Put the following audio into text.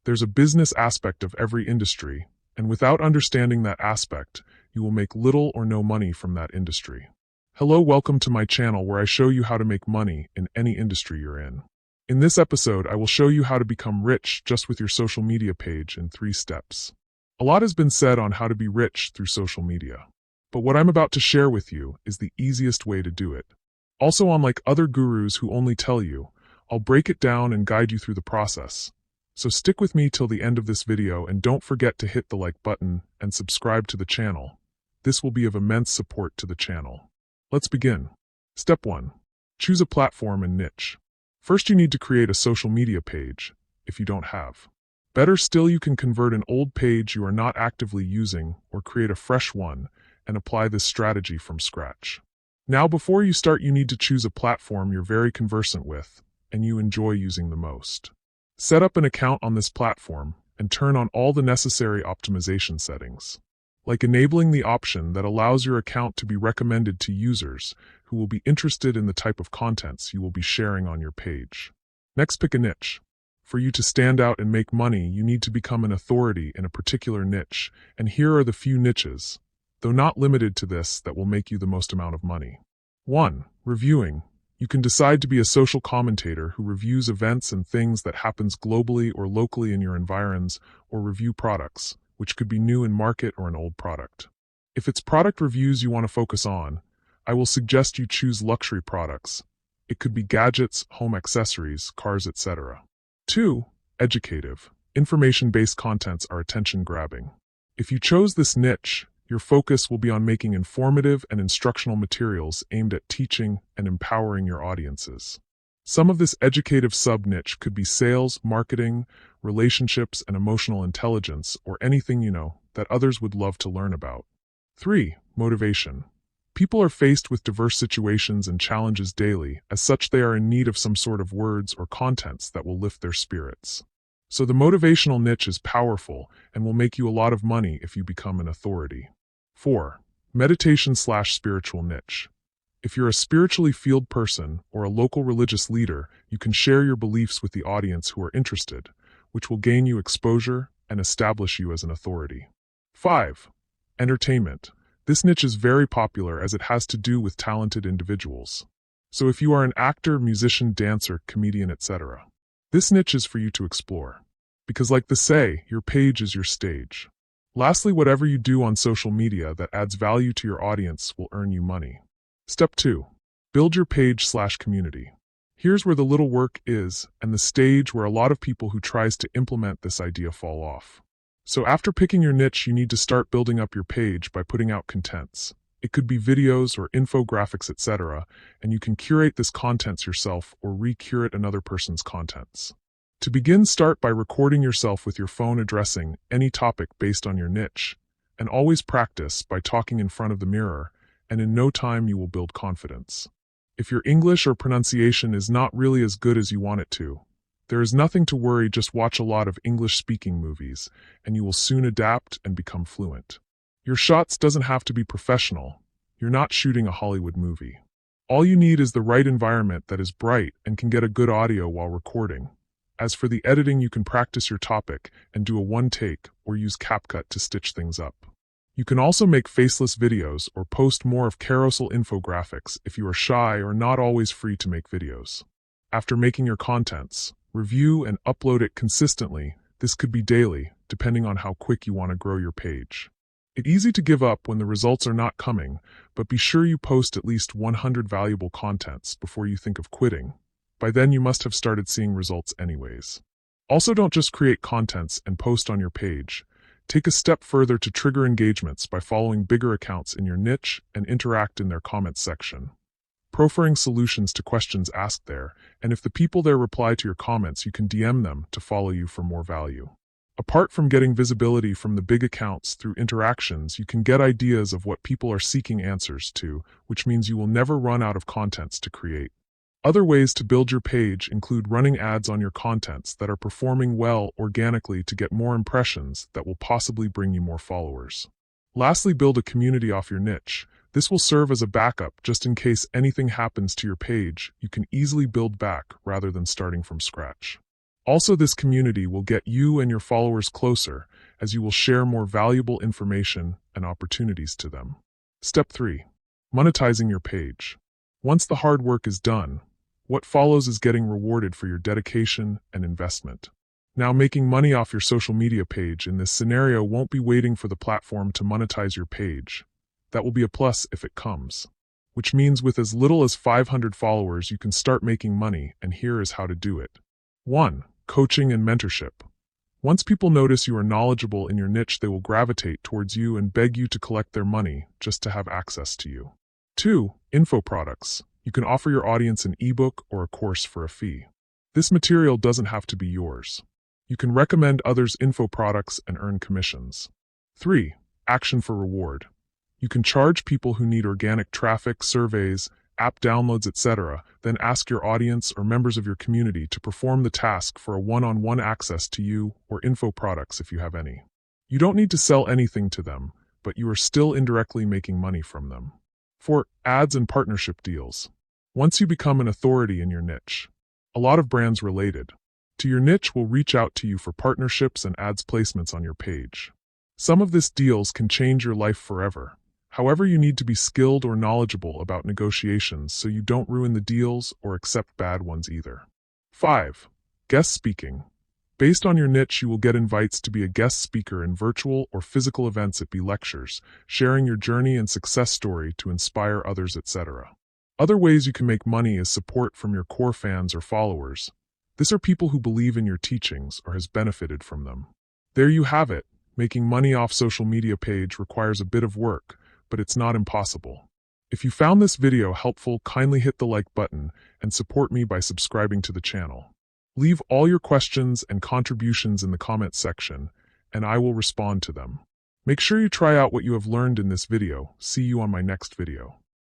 There's a business aspect of every industry, and without understanding that aspect, you will make little or no money from that industry. Hello, welcome to my channel where I show you how to make money in any industry you're in. In this episode, I will show you how to become rich just with your social media page in 3 steps. A lot has been said on how to be rich through social media. But what I'm about to share with you is the easiest way to do it. Also, unlike other gurus who only tell you, I'll break it down and guide you through the process. So stick with me till the end of this video and don't forget to hit the like button and subscribe to the channel. This will be of immense support to the channel. Let's begin. Step 1. Choose a platform and niche. First, you need to create a social media page, if you don't have. Better still, you can convert an old page you are not actively using or create a fresh one and apply this strategy from scratch. Now, before you start, you need to choose a platform you're very conversant with and you enjoy using the most. Set up an account on this platform and turn on all the necessary optimization settings, like enabling the option that allows your account to be recommended to users who will be interested in the type of contents you will be sharing on your page. Next, pick a niche. For you to stand out and make money, you need to become an authority in a particular niche, and here are the few niches, though not limited to this, that will make you the most amount of money. 1. Reviewing. You can decide to be a social commentator who reviews events and things that happens globally or locally in your environs, or review products, which could be new in market or an old product. If it's product reviews you want to focus on, I will suggest you choose luxury products. It could be gadgets, home accessories, cars, etc. 2. Educative. Information-based contents are attention-grabbing. If you chose this niche, your focus will be on making informative and instructional materials aimed at teaching and empowering your audiences. Some of this educative sub-niche could be sales, marketing, relationships, and emotional intelligence, or anything that others would love to learn about. 3. Motivation. People are faced with diverse situations and challenges daily. As such, they are in need of some sort of words or contents that will lift their spirits. So the motivational niche is powerful and will make you a lot of money if you become an authority. 4. Meditation/spiritual niche. If you're a spiritually fueled person or a local religious leader, you can share your beliefs with the audience who are interested, which will gain you exposure and establish you as an authority. 5. Entertainment. This niche is very popular as it has to do with talented individuals. So if you are an actor, musician, dancer, comedian, etc., this niche is for you to explore. Because like they say, your page is your stage. Lastly, whatever you do on social media that adds value to your audience will earn you money. Step 2. Build your page/community. Here's where the little work is and the stage where a lot of people who tries to implement this idea fall off. So after picking your niche, you need to start building up your page by putting out contents. It could be videos or infographics, etc., and you can curate this contents yourself or re-curate another person's contents. To begin, start by recording yourself with your phone addressing any topic based on your niche, and always practice by talking in front of the mirror, and in no time you will build confidence. If your English or pronunciation is not really as good as you want it to, there is nothing to worry, just watch a lot of English-speaking movies, and you will soon adapt and become fluent. Your shots doesn't have to be professional. You're not shooting a Hollywood movie. All you need is the right environment that is bright and can get a good audio while recording. As for the editing, you can practice your topic and do a one take or use CapCut to stitch things up. You can also make faceless videos or post more of carousel infographics if you are shy or not always free to make videos. After making your contents, review and upload it consistently. This could be daily, depending on how quick you want to grow your page. It's easy to give up when the results are not coming, but be sure you post at least 100 valuable contents before you think of quitting. By then you must have started seeing results anyways. Also, don't just create contents and post on your page. Take a step further to trigger engagements by following bigger accounts in your niche and interact in their comments section, proffering solutions to questions asked there, and if the people there reply to your comments, you can DM them to follow you for more value. Apart from getting visibility from the big accounts through interactions, you can get ideas of what people are seeking answers to, which means you will never run out of contents to create. Other ways to build your page include running ads on your contents that are performing well organically to get more impressions that will possibly bring you more followers. Lastly, build a community off your niche. This will serve as a backup just in case anything happens to your page. You can easily build back rather than starting from scratch. Also, this community will get you and your followers closer as you will share more valuable information and opportunities to them. Step 3. Monetizing your page. Once the hard work is done, what follows is getting rewarded for your dedication and investment. Now, making money off your social media page in this scenario won't be waiting for the platform to monetize your page. That will be a plus if it comes. Which means with as little as 500 followers, you can start making money, and here is how to do it. 1. Coaching and mentorship. Once people notice you are knowledgeable in your niche, they will gravitate towards you and beg you to collect their money just to have access to you. 2. Info products. You can offer your audience an ebook or a course for a fee. This material doesn't have to be yours. You can recommend others' info products and earn commissions. 3. Action for reward. You can charge people who need organic traffic, surveys, app downloads, etc., then ask your audience or members of your community to perform the task for a one-on-one access to you or info products if you have any. You don't need to sell anything to them, but you are still indirectly making money from them. 4. Ads and partnership deals. Once you become an authority in your niche, a lot of brands related to your niche will reach out to you for partnerships and ads placements on your page. Some of these deals can change your life forever. However, you need to be skilled or knowledgeable about negotiations so you don't ruin the deals or accept bad ones either. 5. Guest speaking. Based on your niche, you will get invites to be a guest speaker in virtual or physical events at lectures, sharing your journey and success story to inspire others, etc. Other ways you can make money is support from your core fans or followers. These are people who believe in your teachings or has benefited from them. There you have it. Making money off social media page requires a bit of work, but it's not impossible. If you found this video helpful, kindly hit the like button and support me by subscribing to the channel. Leave all your questions and contributions in the comment section, and I will respond to them. Make sure you try out what you have learned in this video. See you on my next video.